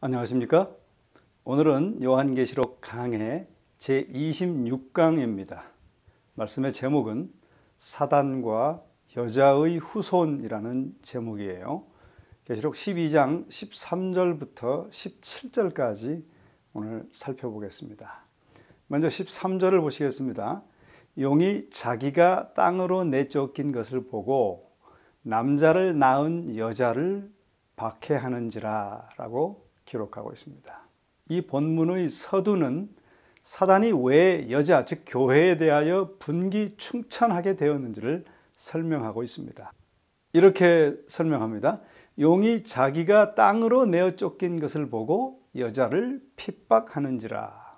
안녕하십니까? 오늘은 요한계시록 강해 제26강입니다. 말씀의 제목은 사단과 여자의 후손이라는 제목이에요. 계시록 12장 13절부터 17절까지 오늘 살펴보겠습니다. 먼저 13절을 보시겠습니다. 용이 자기가 땅으로 내쫓긴 것을 보고 남자를 낳은 여자를 박해하는지라 라고 기록하고 있습니다. 이 본문의 서두는 사단이 왜 여자, 즉 교회에 대하여 분기 충천하게 되었는지를 설명하고 있습니다. 이렇게 설명합니다. 용이 자기가 땅으로 내어 쫓긴 것을 보고 여자를 핍박하는지라.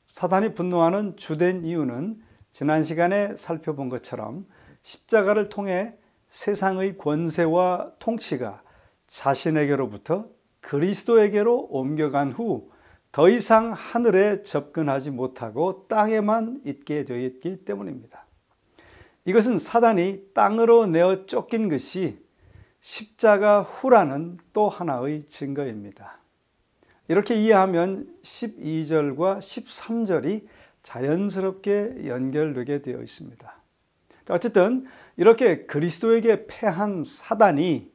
사단이 분노하는 주된 이유는 지난 시간에 살펴본 것처럼 십자가를 통해 세상의 권세와 통치가 자신에게로부터 그리스도에게로 옮겨간 후 더 이상 하늘에 접근하지 못하고 땅에만 있게 되었기 때문입니다. 이것은 사단이 땅으로 내어 쫓긴 것이 십자가 후라는 또 하나의 증거입니다. 이렇게 이해하면 12절과 13절이 자연스럽게 연결되게 되어 있습니다. 어쨌든 이렇게 그리스도에게 패한 사단이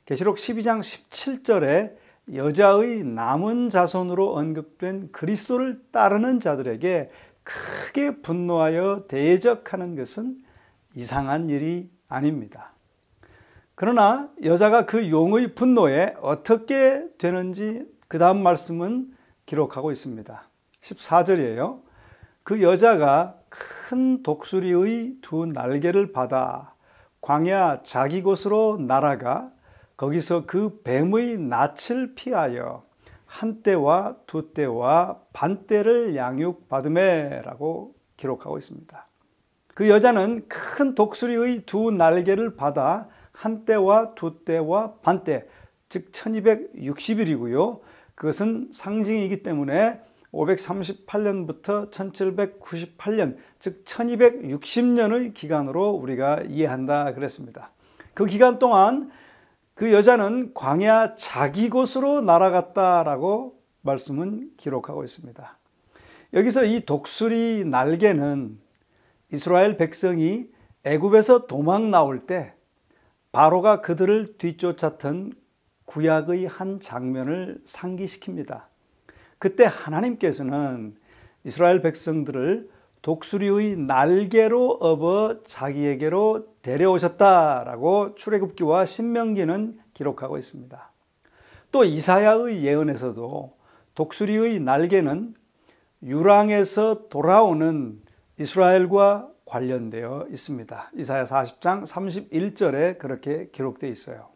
계시록 12장 17절에 여자의 남은 자손으로 언급된 그리스도를 따르는 자들에게 크게 분노하여 대적하는 것은 이상한 일이 아닙니다. 그러나 여자가 그 용의 분노에 어떻게 되는지 그 다음 말씀은 기록하고 있습니다. 14절이에요. 그 여자가 큰 독수리의 두 날개를 받아 광야 자기 곳으로 날아가 거기서 그 뱀의 낯을 피하여 한 때와 두 때와 반 때를 양육받으매라고 기록하고 있습니다. 그 여자는 큰 독수리의 두 날개를 받아 한 때와 두 때와 반 때, 즉 1260일이고요. 그것은 상징이기 때문에 538년부터 1798년, 즉 1260년의 기간으로 우리가 이해한다 그랬습니다. 그 기간 동안 그 여자는 광야 자기 곳으로 날아갔다라고 말씀은 기록하고 있습니다. 여기서 이 독수리 날개는 이스라엘 백성이 애굽에서 도망 나올 때 바로가 그들을 뒤쫓았던 구약의 한 장면을 상기시킵니다. 그때 하나님께서는 이스라엘 백성들을 독수리의 날개로 업어 자기에게로 데려오셨다라고 출애굽기와 신명기는 기록하고 있습니다. 또 이사야의 예언에서도 독수리의 날개는 유랑에서 돌아오는 이스라엘과 관련되어 있습니다. 이사야 40장 31절에 그렇게 기록되어 있어요.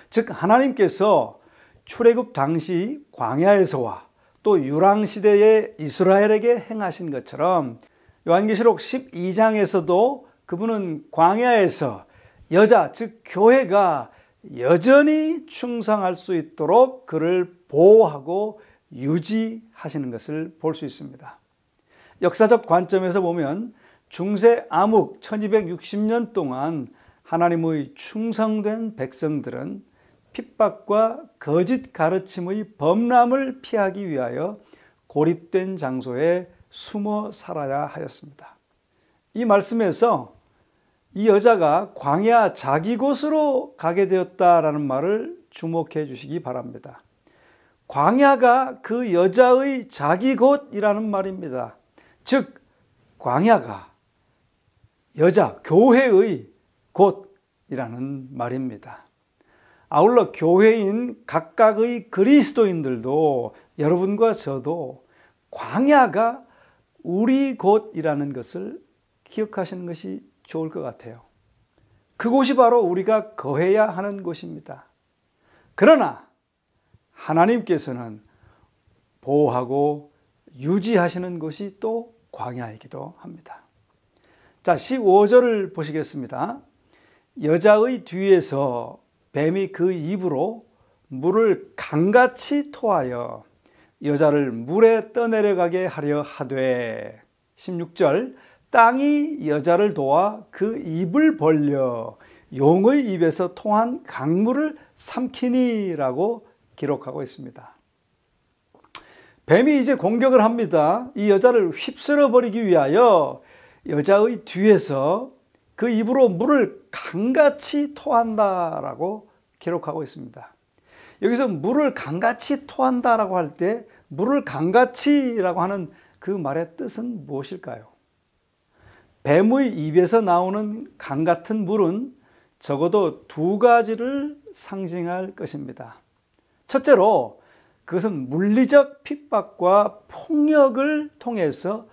즉 하나님께서 출애굽 당시 광야에서와 또 유랑시대의 이스라엘에게 행하신 것처럼 요한계시록 12장에서도 그분은 광야에서 여자, 즉 교회가 여전히 충성할 수 있도록 그를 보호하고 유지하시는 것을 볼 수 있습니다. 역사적 관점에서 보면 중세 암흑 1260년 동안 하나님의 충성된 백성들은 핍박과 거짓 가르침의 범람을 피하기 위하여 고립된 장소에 숨어 살아야 하였습니다. 이 말씀에서 이 여자가 광야 자기 곳으로 가게 되었다라는 말을 주목해 주시기 바랍니다. 광야가 그 여자의 자기 곳이라는 말입니다. 즉 광야가 여자, 교회의 곳이라는 말입니다. 아울러 교회인 각각의 그리스도인들도 여러분과 저도 광야가 우리 곳이라는 것을 기억하시는 것이 좋을 것 같아요. 그곳이 바로 우리가 거해야 하는 곳입니다. 그러나 하나님께서는 보호하고 유지하시는 곳이 또 광야이기도 합니다. 자, 15절을 보시겠습니다. 여자의 뒤에서 뱀이 그 입으로 물을 강같이 토하여 여자를 물에 떠내려가게 하려 하되 16절 땅이 여자를 도와 그 입을 벌려 용의 입에서 통한 강물을 삼키니라고 기록하고 있습니다. 뱀이 이제 공격을 합니다. 이 여자를 휩쓸어 버리기 위하여 여자의 뒤에서 그 입으로 물을 강같이 토한다라고 기록하고 있습니다. 여기서 물을 강같이 토한다라고 할 때 물을 강같이라고 하는 그 말의 뜻은 무엇일까요? 뱀의 입에서 나오는 강 같은 물은 적어도 두 가지를 상징할 것입니다. 첫째로 그것은 물리적 핍박과 폭력을 통해서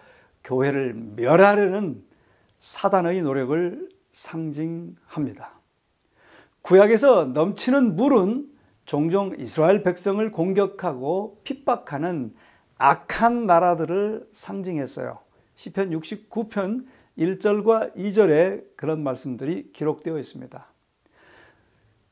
교회를 멸하려는 사단의 노력을 상징합니다. 구약에서 넘치는 물은 종종 이스라엘 백성을 공격하고 핍박하는 악한 나라들을 상징했어요. 시편 69편 1절과 2절에 그런 말씀들이 기록되어 있습니다.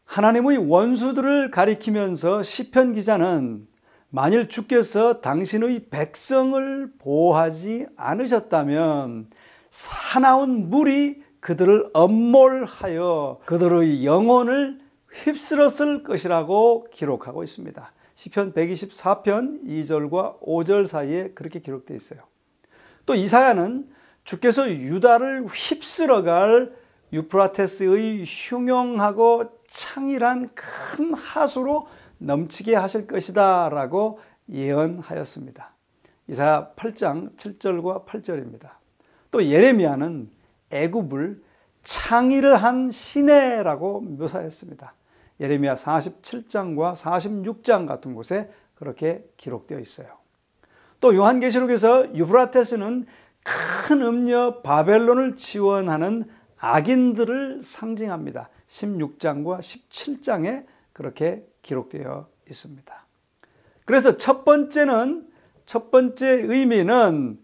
하나님의 원수들을 가리키면서 시편 기자는 만일 주께서 당신의 백성을 보호하지 않으셨다면 사나운 물이 그들을 엄몰하여 그들의 영혼을 휩쓸었을 것이라고 기록하고 있습니다. 시편 124편 2절과 5절 사이에 그렇게 기록되어 있어요. 또 이사야는 주께서 유다를 휩쓸어갈 유프라테스의 흉용하고 창일한 큰 하수로 넘치게 하실 것이다 라고 예언하였습니다. 이사야 8장 7절과 8절입니다. 또 예레미야는 애굽을 창일한 시내라고 묘사했습니다. 예레미야 47장과 46장 같은 곳에 그렇게 기록되어 있어요. 또 요한계시록에서 유프라테스는 큰 음녀 바벨론을 지원하는 악인들을 상징합니다. 16장과 17장에 그렇게 기록되어 있습니다. 그래서 첫 번째 의미는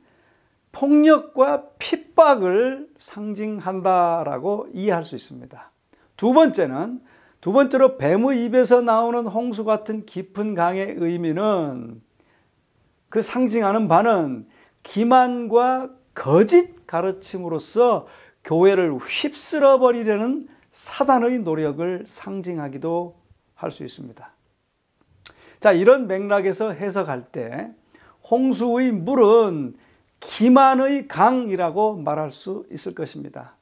폭력과 핍박을 상징한다라고 이해할 수 있습니다. 두 번째로 뱀의 입에서 나오는 홍수 같은 깊은 강의 의미는 그 상징하는 바는 기만과 거짓 가르침으로써 교회를 휩쓸어 버리려는 사단의 노력을 상징하기도 할 수 있습니다. 자, 이런 맥락에서 해석할 때 홍수의 물은 기만의 강이라고 말할 수 있을 것입니다.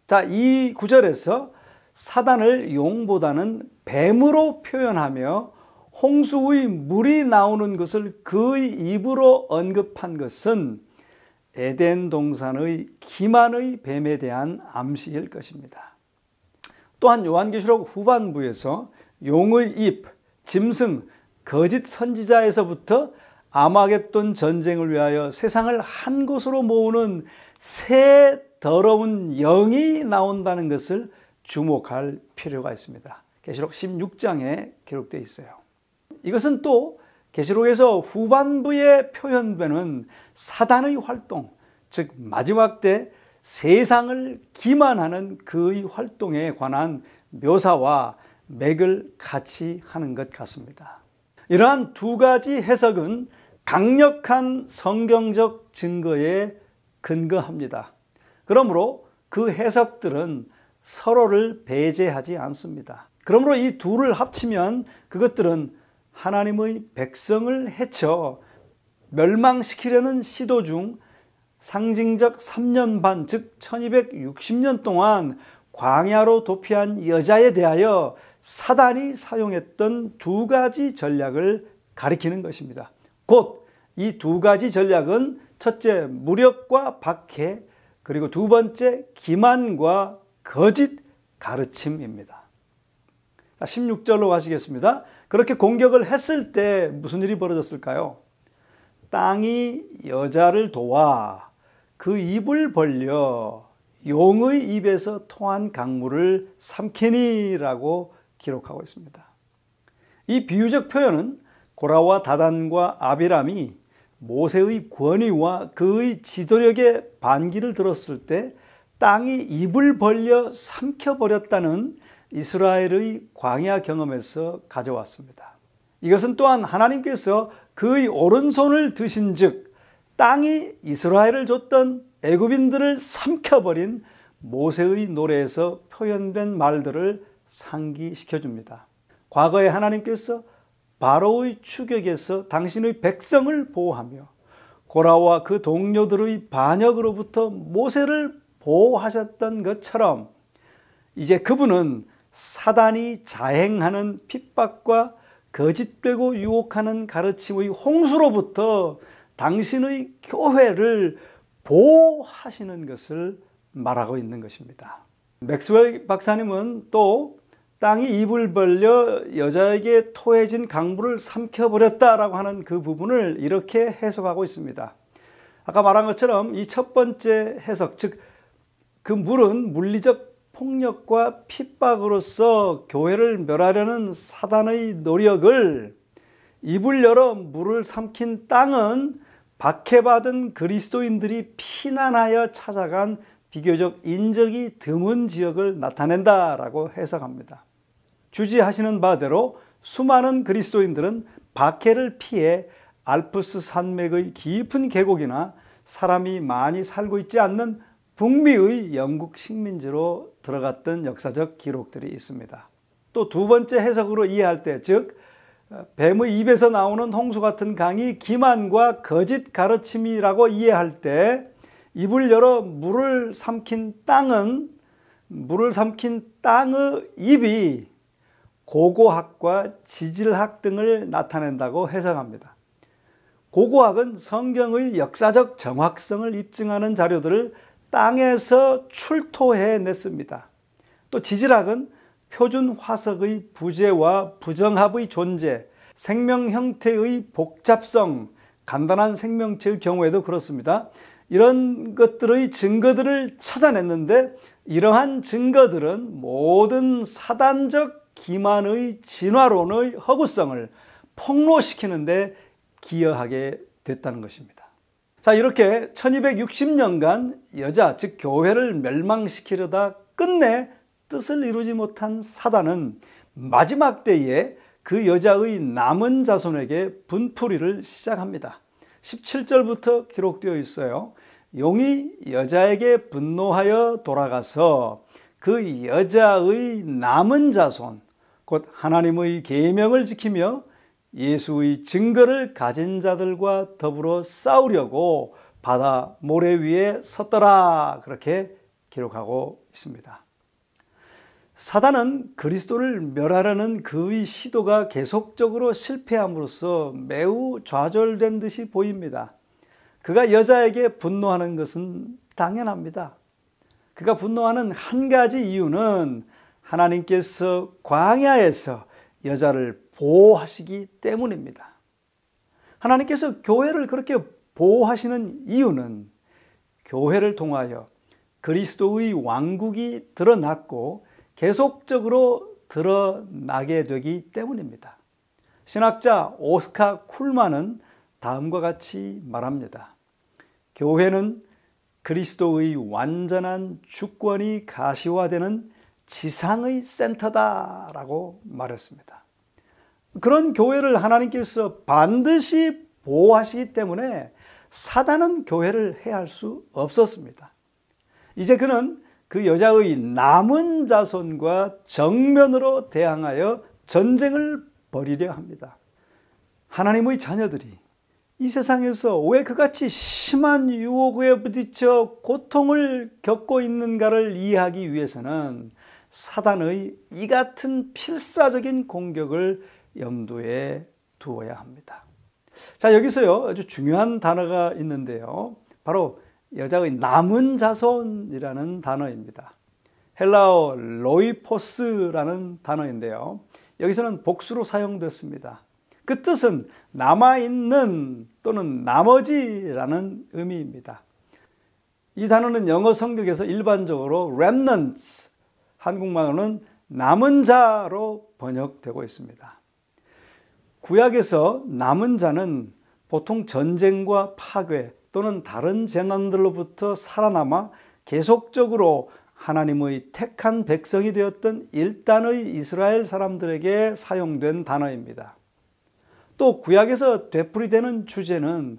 자, 이 구절에서 사단을 용보다는 뱀으로 표현하며 홍수의 물이 나오는 것을 그의 입으로 언급한 것은 에덴 동산의 기만의 뱀에 대한 암시일 것입니다. 또한 요한계시록 후반부에서 용의 입, 짐승, 거짓 선지자에서부터 아마겟돈 전쟁을 위하여 세상을 한 곳으로 모으는 새 더러운 영이 나온다는 것을 주목할 필요가 있습니다. 계시록 16장에 기록되어 있어요. 이것은 또 계시록에서 후반부에 표현되는 사단의 활동, 즉 마지막 때 세상을 기만하는 그의 활동에 관한 묘사와 맥을 같이 하는 것 같습니다. 이러한 두 가지 해석은 강력한 성경적 증거에 근거합니다. 그러므로 그 해석들은 서로를 배제하지 않습니다. 그러므로 이 둘을 합치면 그것들은 하나님의 백성을 해쳐 멸망시키려는 시도 중 상징적 3년 반, 즉 1260년 동안 광야로 도피한 여자에 대하여 사단이 사용했던 두 가지 전략을 가리키는 것입니다. 곧 이 두 가지 전략은 첫째 무력과 박해, 그리고 두 번째 기만과 거짓 가르침입니다. 16절로 가시겠습니다. 그렇게 공격을 했을 때 무슨 일이 벌어졌을까요? 땅이 여자를 도와 그 입을 벌려 용의 입에서 통한 강물을 삼키니라고 기록하고 있습니다. 이 비유적 표현은 고라와 다단과 아비람이 모세의 권위와 그의 지도력의 반기를 들었을 때 땅이 입을 벌려 삼켜버렸다는 이스라엘의 광야 경험에서 가져왔습니다. 이것은 또한 하나님께서 그의 오른손을 드신 즉 땅이 이스라엘을 줬던 애굽인들을 삼켜버린 모세의 노래에서 표현된 말들을 상기시켜줍니다. 과거에 하나님께서 바로의 추격에서 당신의 백성을 보호하며 고라와 그 동료들의 반역으로부터 모세를 보호하셨던 것처럼 이제 그분은 사단이 자행하는 핍박과 거짓되고 유혹하는 가르침의 홍수로부터 당신의 교회를 보호하시는 것을 말하고 있는 것입니다. 맥스웰 박사님은 또 땅이 입을 벌려 여자에게 토해진 강물을 삼켜버렸다라고 하는 그 부분을 이렇게 해석하고 있습니다. 아까 말한 것처럼 이 첫 번째 해석, 즉 그 물은 물리적 폭력과 핍박으로서 교회를 멸하려는 사단의 노력을, 입을 열어 물을 삼킨 땅은 박해받은 그리스도인들이 피난하여 찾아간 비교적 인적이 드문 지역을 나타낸다라고 해석합니다. 주지하시는 바대로 수많은 그리스도인들은 박해를 피해 알프스 산맥의 깊은 계곡이나 사람이 많이 살고 있지 않는 북미의 영국 식민지로 들어갔던 역사적 기록들이 있습니다. 또 두 번째 해석으로 이해할 때, 즉 뱀의 입에서 나오는 홍수 같은 강이 기만과 거짓 가르침이라고 이해할 때 입을 열어 물을 삼킨 땅의 입이 고고학과 지질학 등을 나타낸다고 해석합니다. 고고학은 성경의 역사적 정확성을 입증하는 자료들을 땅에서 출토해냈습니다. 또 지질학은 표준 화석의 부재와 부정합의 존재, 생명 형태의 복잡성, 간단한 생명체의 경우에도 그렇습니다. 이런 것들의 증거들을 찾아냈는데 이러한 증거들은 모든 사단적 기만의 진화론의 허구성을 폭로시키는데 기여하게 됐다는 것입니다. 자, 이렇게 1260년간 여자, 즉 교회를 멸망시키려다 끝내 뜻을 이루지 못한 사단은 마지막 때에 그 여자의 남은 자손에게 분풀이를 시작합니다. 17절부터 기록되어 있어요. 용이 여자에게 분노하여 돌아가서 그 여자의 남은 자손, 곧 하나님의 계명을 지키며 예수의 증거를 가진 자들과 더불어 싸우려고 바다 모래 위에 섰더라, 그렇게 기록하고 있습니다. 사단은 그리스도를 멸하려는 그의 시도가 계속적으로 실패함으로써 매우 좌절된 듯이 보입니다. 그가 여자에게 분노하는 것은 당연합니다. 그가 분노하는 한 가지 이유는 하나님께서 광야에서 여자를 보호하시기 때문입니다. 하나님께서 교회를 그렇게 보호하시는 이유는 교회를 통하여 그리스도의 왕국이 드러났고 계속적으로 드러나게 되기 때문입니다. 신학자 오스카 쿨만은 다음과 같이 말합니다. 교회는 그리스도의 완전한 주권이 가시화되는 지상의 센터다라고 말했습니다. 그런 교회를 하나님께서 반드시 보호하시기 때문에 사단은 교회를 해할 수 없었습니다. 이제 그는 그 여자의 남은 자손과 정면으로 대항하여 전쟁을 벌이려 합니다. 하나님의 자녀들이 이 세상에서 왜 그같이 심한 유혹에 부딪혀 고통을 겪고 있는가를 이해하기 위해서는 사단의 이 같은 필사적인 공격을 염두에 두어야 합니다. 자, 여기서요 아주 중요한 단어가 있는데요, 바로 여자의 남은 자손이라는 단어입니다. 헬라어 로이포스라는 단어인데요, 여기서는 복수로 사용됐습니다. 그 뜻은 남아있는 또는 나머지라는 의미입니다. 이 단어는 영어 성격에서 일반적으로 remnants, 한국말로는 남은 자로 번역되고 있습니다. 구약에서 남은 자는 보통 전쟁과 파괴 또는 다른 재난들로부터 살아남아 계속적으로 하나님의 택한 백성이 되었던 일단의 이스라엘 사람들에게 사용된 단어입니다. 또 구약에서 되풀이되는 주제는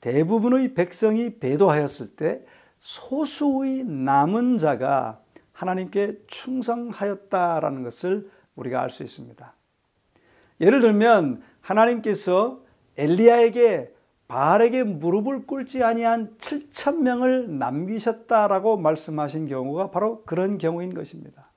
대부분의 백성이 배도하였을 때 소수의 남은 자가 하나님께 충성하였다라는 것을 우리가 알 수 있습니다. 예를 들면 하나님께서 엘리야에게 바알에게 무릎을 꿇지 아니한 7,000명을 남기셨다라고 말씀하신 경우가 바로 그런 경우인 것입니다.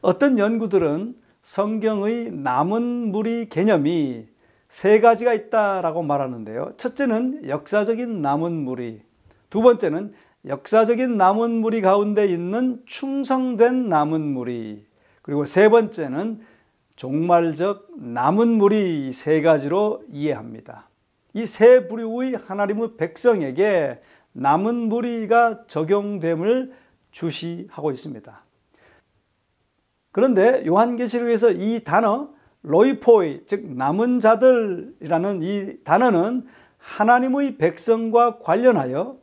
어떤 연구들은 성경의 남은 무리 개념이 세 가지가 있다라고 말하는데요. 첫째는 역사적인 남은 무리, 두 번째는 역사적인 남은 무리 가운데 있는 충성된 남은 무리, 그리고 세 번째는 종말적 남은 무리, 세 가지로 이해합니다. 이 세 부류의 하나님의 백성에게 남은 무리가 적용됨을 주시하고 있습니다. 그런데 요한계시록에서 이 단어 로이포이, 즉 남은 자들이라는 이 단어는 하나님의 백성과 관련하여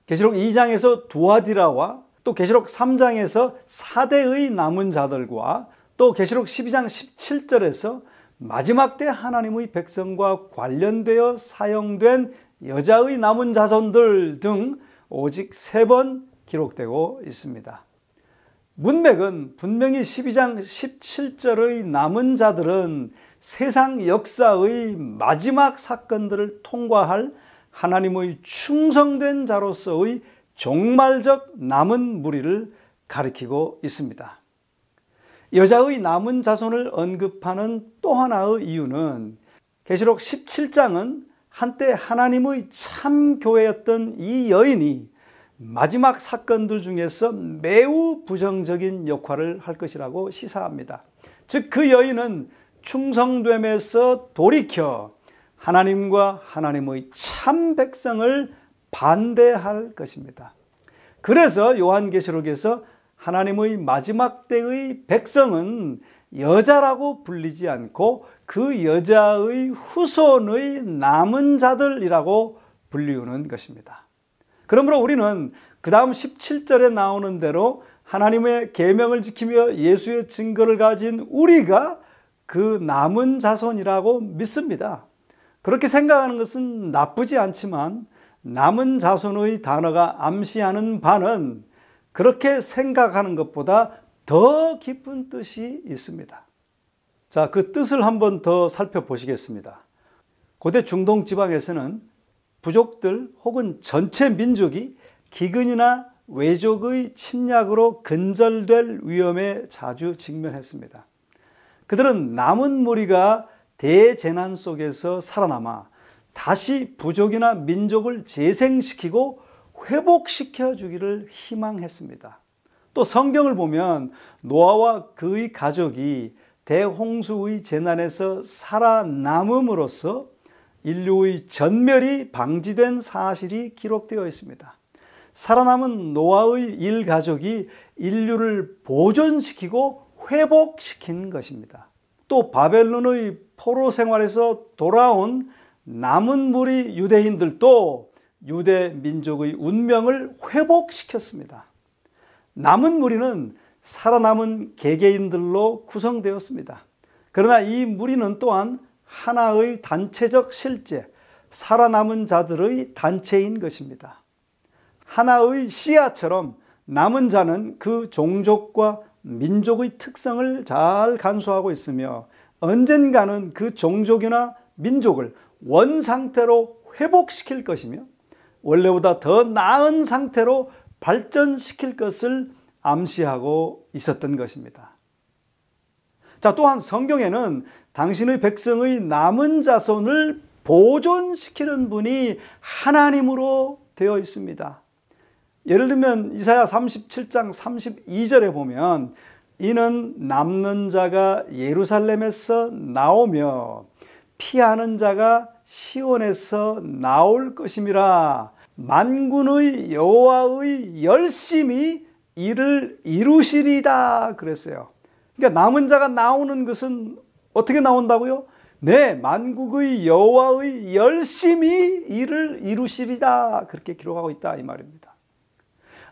계시록 2장에서 두아디라와 또 계시록 3장에서 4대의 남은 자들과 또 계시록 12장 17절에서 마지막 때 하나님의 백성과 관련되어 사용된 여자의 남은 자손들 등 오직 3번 기록되고 있습니다. 문맥은 분명히 12장 17절의 남은 자들은 세상 역사의 마지막 사건들을 통과할 하나님의 충성된 자로서의 종말적 남은 무리를 가리키고 있습니다. 여자의 남은 자손을 언급하는 또 하나의 이유는 계시록 17장은 한때 하나님의 참 교회였던 이 여인이 마지막 사건들 중에서 매우 부정적인 역할을 할 것이라고 시사합니다. 즉 그 여인은 충성됨에서 돌이켜 하나님과 하나님의 참 백성을 반대할 것입니다. 그래서 요한계시록에서 하나님의 마지막 때의 백성은 여자라고 불리지 않고 그 여자의 후손의 남은 자들이라고 불리우는 것입니다. 그러므로 우리는 그 다음 17절에 나오는 대로 하나님의 계명을 지키며 예수의 증거를 가진 우리가 그 남은 자손이라고 믿습니다. 그렇게 생각하는 것은 나쁘지 않지만 남은 자손의 단어가 암시하는 바는 그렇게 생각하는 것보다 더 깊은 뜻이 있습니다. 자, 그 뜻을 한번 더 살펴보시겠습니다. 고대 중동 지방에서는 부족들 혹은 전체 민족이 기근이나 외족의 침략으로 근절될 위험에 자주 직면했습니다. 그들은 남은 무리가 대재난 속에서 살아남아 다시 부족이나 민족을 재생시키고 회복시켜 주기를 희망했습니다. 또 성경을 보면 노아와 그의 가족이 대홍수의 재난에서 살아남음으로써 인류의 전멸이 방지된 사실이 기록되어 있습니다. 살아남은 노아의 일가족이 인류를 보존시키고 회복시킨 것입니다. 또 바벨론의 포로 생활에서 돌아온 남은 무리 유대인들도 유대 민족의 운명을 회복시켰습니다. 남은 무리는 살아남은 개개인들로 구성되었습니다. 그러나 이 무리는 또한 하나의 단체적 실제, 살아남은 자들의 단체인 것입니다. 하나의 씨앗처럼 남은 자는 그 종족과 민족의 특성을 잘 간수하고 있으며 언젠가는 그 종족이나 민족을 원상태로 회복시킬 것이며 원래보다 더 나은 상태로 발전시킬 것을 암시하고 있었던 것입니다. 자, 또한 성경에는 당신의 백성의 남은 자손을 보존시키는 분이 하나님으로 되어 있습니다. 예를 들면 이사야 37장 32절에 보면 이는 남는 자가 예루살렘에서 나오며 피하는 자가 시온에서 나올 것임이라. 만군의 여호와의 열심히 이를 이루시리다 그랬어요. 그러니까 남은 자가 나오는 것은 어떻게 나온다고요? 네, 만국의 여호와의 열심히 이를 이루시리다 그렇게 기록하고 있다 이 말입니다.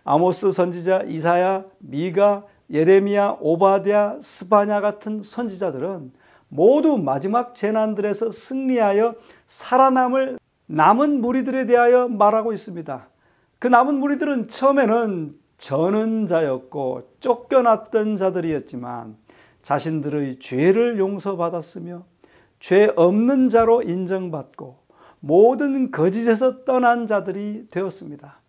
아모스 선지자, 이사야, 미가, 예레미야, 오바댜, 스바냐 같은 선지자들은 모두 마지막 재난들에서 승리하여 살아남을 남은 무리들에 대하여 말하고 있습니다. 그 남은 무리들은 처음에는 저는 자였고 쫓겨났던 자들이었지만 자신들의 죄를 용서받았으며 죄 없는 자로 인정받고 모든 거짓에서 떠난 자들이 되었습니다.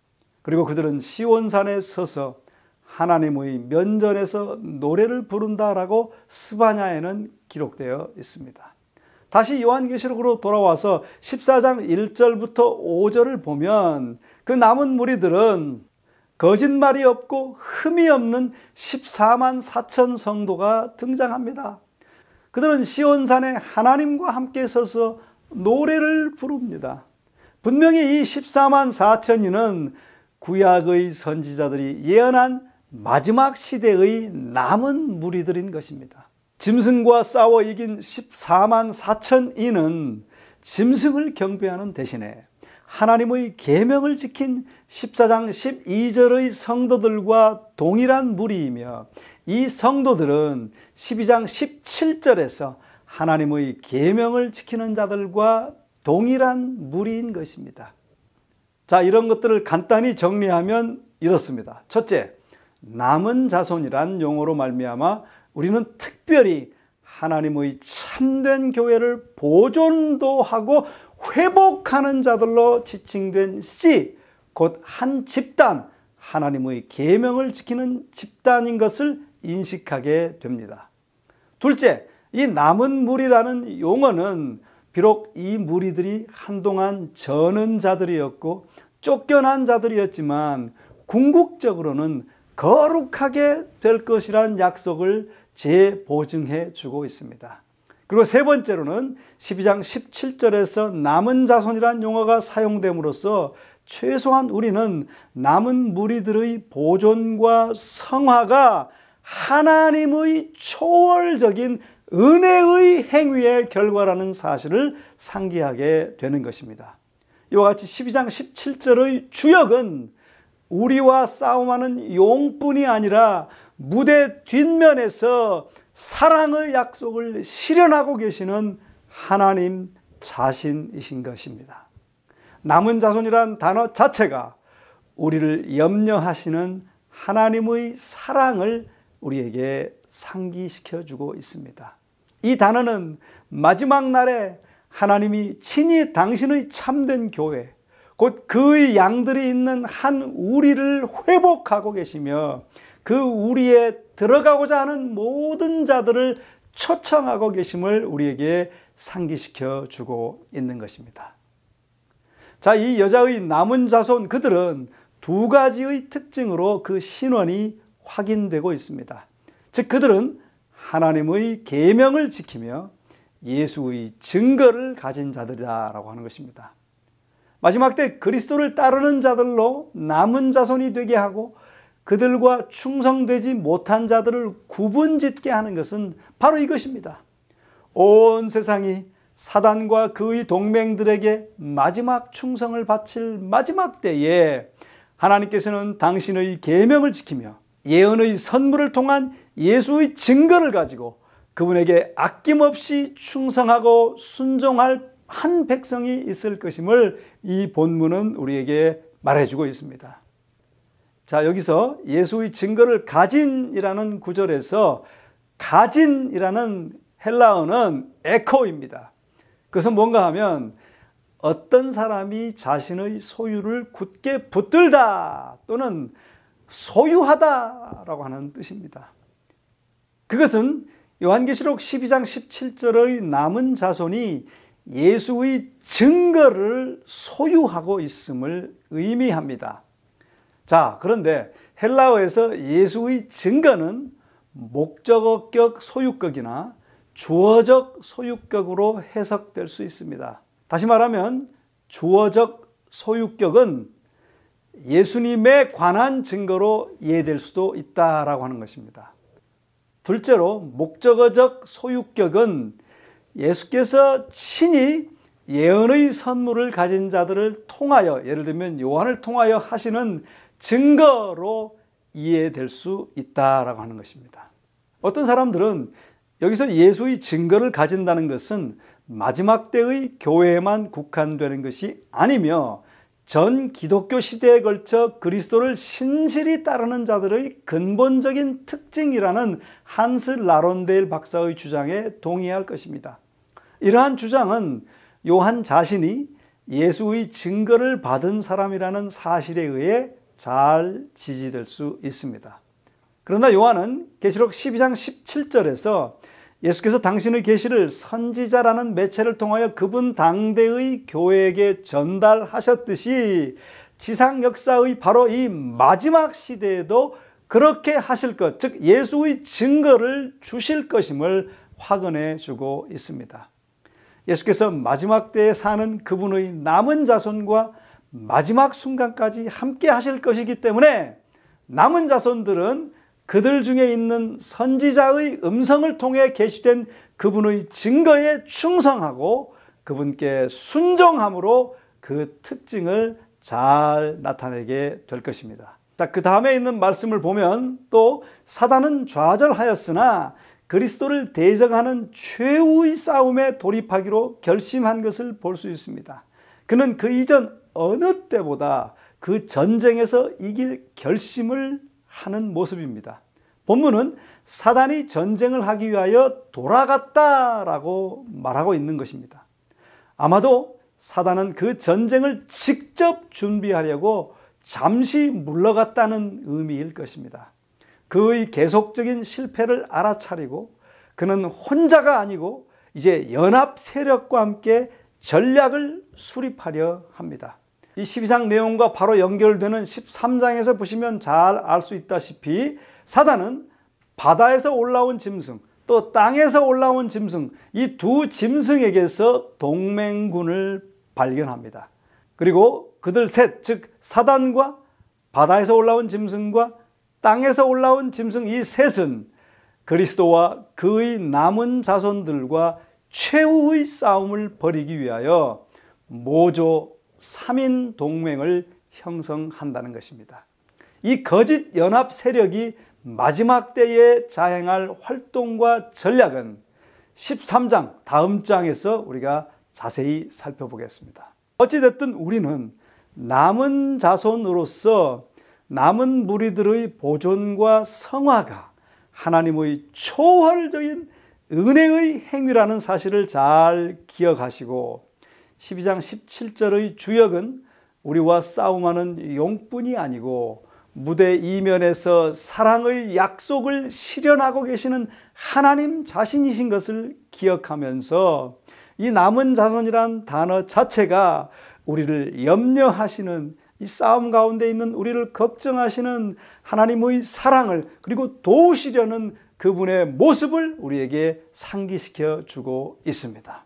그리고 그들은 시온산에 서서 하나님의 면전에서 노래를 부른다라고 스바냐에는 기록되어 있습니다. 다시 요한계시록으로 돌아와서 14장 1절부터 5절을 보면 그 남은 무리들은 거짓말이 없고 흠이 없는 14만 4천 성도가 등장합니다. 그들은 시온산에 하나님과 함께 서서 노래를 부릅니다. 분명히 이 14만 4천이는 구약의 선지자들이 예언한 마지막 시대의 남은 무리들인 것입니다. 짐승과 싸워 이긴 14만 4천인은 짐승을 경배하는 대신에 하나님의 계명을 지킨 14장 12절의 성도들과 동일한 무리이며, 이 성도들은 12장 17절에서 하나님의 계명을 지키는 자들과 동일한 무리인 것입니다. 자, 이런 것들을 간단히 정리하면 이렇습니다. 첫째, 남은 자손이란 용어로 말미암아 우리는 특별히 하나님의 참된 교회를 보존도 하고 회복하는 자들로 지칭된 씨, 곧 한 집단, 하나님의 계명을 지키는 집단인 것을 인식하게 됩니다. 둘째, 이 남은 무리라는 용어는 비록 이 무리들이 한동안 저는 자들이었고 쫓겨난 자들이었지만 궁극적으로는 거룩하게 될 것이라는 약속을 재보증해 주고 있습니다. 그리고 세 번째로는 12장 17절에서 남은 자손이란 용어가 사용됨으로써 최소한 우리는 남은 무리들의 보존과 성화가 하나님의 초월적인 은혜의 행위의 결과라는 사실을 상기하게 되는 것입니다. 이와 같이 12장 17절의 주역은 우리와 싸움하는 용뿐이 아니라 무대 뒷면에서 사랑의 약속을 실현하고 계시는 하나님 자신이신 것입니다. 남은 자손이란 단어 자체가 우리를 염려하시는 하나님의 사랑을 우리에게 상기시켜 주고 있습니다. 이 단어는 마지막 날에 하나님이 친히 당신의 참된 교회, 곧 그의 양들이 있는 한 우리를 회복하고 계시며 그 우리에 들어가고자 하는 모든 자들을 초청하고 계심을 우리에게 상기시켜 주고 있는 것입니다. 자, 이 여자의 남은 자손, 그들은 두 가지의 특징으로 그 신원이 확인되고 있습니다. 즉, 그들은 하나님의 계명을 지키며 예수의 증거를 가진 자들이다라고 하는 것입니다. 마지막 때 그리스도를 따르는 자들로 남은 자손이 되게 하고 그들과 충성되지 못한 자들을 구분짓게 하는 것은 바로 이것입니다. 온 세상이 사단과 그의 동맹들에게 마지막 충성을 바칠 마지막 때에 하나님께서는 당신의 계명을 지키며 예언의 선물을 통한 예수의 증거를 가지고 그분에게 아낌없이 충성하고 순종할 한 백성이 있을 것임을 이 본문은 우리에게 말해주고 있습니다. 자, 여기서 예수의 증거를 가진이라는 구절에서 가진이라는 헬라어는 에코입니다. 그것은 뭔가 하면 어떤 사람이 자신의 소유를 굳게 붙들다 또는 소유하다라고 하는 뜻입니다. 그것은 요한계시록 12장 17절의 남은 자손이 예수의 증거를 소유하고 있음을 의미합니다. 자, 그런데 헬라어에서 예수의 증거는 목적어격 소유격이나 주어적 소유격으로 해석될 수 있습니다. 다시 말하면 주어적 소유격은 예수님에 관한 증거로 이해될 수도 있다라고 하는 것입니다. 둘째로 목적어적 소유격은 예수께서 친히 예언의 선물을 가진 자들을 통하여, 예를 들면 요한을 통하여 하시는 증거로 이해될 수 있다라고 하는 것입니다. 어떤 사람들은 여기서 예수의 증거를 가진다는 것은 마지막 때의 교회에만 국한되는 것이 아니며 전 기독교 시대에 걸쳐 그리스도를 신실히 따르는 자들의 근본적인 특징이라는 한스 라론데일 박사의 주장에 동의할 것입니다. 이러한 주장은 요한 자신이 예수의 증거를 받은 사람이라는 사실에 의해 잘 지지될 수 있습니다. 그러나 요한은 계시록 12장 17절에서 예수께서 당신의 계시를 선지자라는 매체를 통하여 그분 당대의 교회에게 전달하셨듯이 지상 역사의 바로 이 마지막 시대에도 그렇게 하실 것, 즉 예수의 증거를 주실 것임을 확언해 주고 있습니다. 예수께서 마지막 때에 사는 그분의 남은 자손과 마지막 순간까지 함께 하실 것이기 때문에 남은 자손들은 그들 중에 있는 선지자의 음성을 통해 계시된 그분의 증거에 충성하고 그분께 순종함으로 그 특징을 잘 나타내게 될 것입니다. 자, 그 다음에 있는 말씀을 보면 또 사단은 좌절하였으나 그리스도를 대적하는 최후의 싸움에 돌입하기로 결심한 것을 볼 수 있습니다. 그는 그 이전 어느 때보다 그 전쟁에서 이길 결심을 하는 모습입니다. 본문은 사단이 전쟁을 하기 위하여 돌아갔다라고 말하고 있는 것입니다. 아마도 사단은 그 전쟁을 직접 준비하려고 잠시 물러갔다는 의미일 것입니다. 그의 계속적인 실패를 알아차리고 그는 혼자가 아니고 이제 연합 세력과 함께 전략을 수립하려 합니다. 이 12장 내용과 바로 연결되는 13장에서 보시면 잘 알 수 있다시피 사단은 바다에서 올라온 짐승 또 땅에서 올라온 짐승 이 두 짐승에게서 동맹군을 발견합니다. 그리고 그들 셋, 즉 사단과 바다에서 올라온 짐승과 땅에서 올라온 짐승 이 셋은 그리스도와 그의 남은 자손들과 최후의 싸움을 벌이기 위하여 모조 3인 동맹을 형성한다는 것입니다. 이 거짓 연합 세력이 마지막 때에 자행할 활동과 전략은 13장 다음 장에서 우리가 자세히 살펴보겠습니다. 어찌됐든 우리는 남은 자손으로서 남은 무리들의 보존과 성화가 하나님의 초월적인 은혜의 행위라는 사실을 잘 기억하시고 12장 17절의 주역은 우리와 싸움하는 용뿐이 아니고 무대 이면에서 사랑의 약속을 실현하고 계시는 하나님 자신이신 것을 기억하면서 이 남은 자손이란 단어 자체가 우리를 염려하시는 이 싸움 가운데 있는 우리를 걱정하시는 하나님의 사랑을 그리고 도우시려는 그분의 모습을 우리에게 상기시켜 주고 있습니다.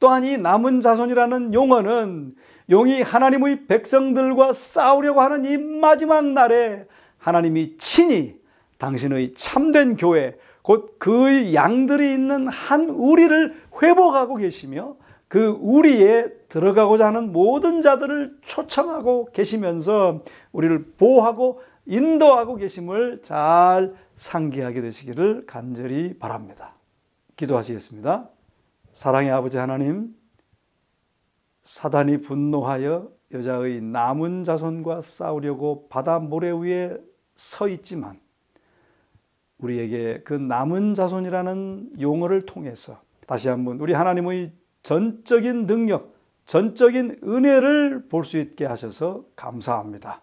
또한 이 남은 자손이라는 용어는 용이 하나님의 백성들과 싸우려고 하는 이 마지막 날에 하나님이 친히 당신의 참된 교회 곧 그의 양들이 있는 한 우리를 회복하고 계시며 그 우리에 들어가고자 하는 모든 자들을 초청하고 계시면서 우리를 보호하고 인도하고 계심을 잘 상기하게 되시기를 간절히 바랍니다. 기도하시겠습니다. 사랑의 아버지 하나님, 사단이 분노하여 여자의 남은 자손과 싸우려고 바다 모래 위에 서 있지만 우리에게 그 남은 자손이라는 용어를 통해서 다시 한번 우리 하나님의 전적인 능력, 전적인 은혜를 볼 수 있게 하셔서 감사합니다.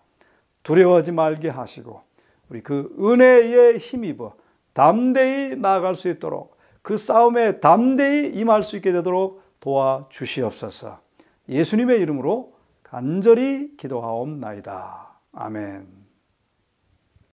두려워하지 말게 하시고 우리 그 은혜에 힘입어 담대히 나아갈 수 있도록 그 싸움에 담대히 임할 수 있게 되도록 도와주시옵소서. 예수님의 이름으로 간절히 기도하옵나이다. 아멘.